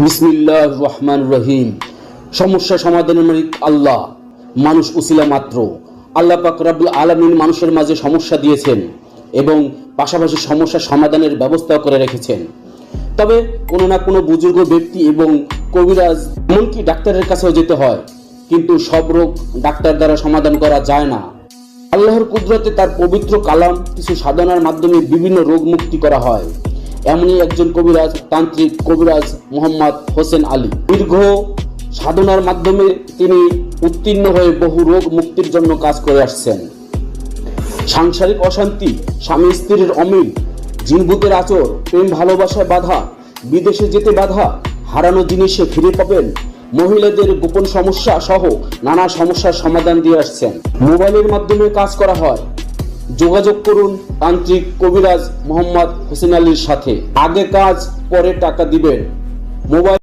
বিসমিল্লাহির রহমানির রহিম। সমস্যা সমাধানের মালিক আল্লাহ, মানুষ উসিলা মাত্র। আল্লাহ পাক রব্বুল আলামিন মানুষের মাঝে সমস্যা দিয়েছেন এবং পাশাপাশি সমস্যা সমাধানের ব্যবস্থাও করে রেখেছেন। তবে কোনো না কোনো বুজুর্গ ব্যক্তি এবং কবিরাজ, এমনকি ডাক্তারের কাছেও যেতে হয়, কিন্তু সব রোগ ডাক্তার দ্বারা সমাধান করা যায় না। আল্লাহর কুদরতে তার পবিত্র কালাম কিছু সাধনার মাধ্যমে বিভিন্ন রোগ মুক্তি করা হয়। এমনই একজন কবিরাজ, তান্ত্রিক কবিরাজ মোহাম্মদ হোসেন আলী। দীর্ঘ সাধনার মাধ্যমে তিনি উত্তীর্ণ হয়ে বহু রোগ মুক্তির জন্য কাজ করে আসছেন। সাংসারিক অশান্তি, স্বামী স্ত্রীর অমিল, জিনভূতের আচর, প্রেম ভালোবাসায় বাধা, বিদেশে যেতে বাধা, হারানো জিনিসে ফিরে পাবেন, মহিলাদের গোপন সমস্যা সহ নানা সমস্যার সমাধান দিয়ে আসছেন। মোবাইলের মাধ্যমে কাজ করা হয়। যোগাযোগ করুন তান্ত্রিক কবিরাজ মোহাম্মদ হোসেন আলীর সাথে। আগে কাজ, পরে টাকা দিবেন। মোবাইল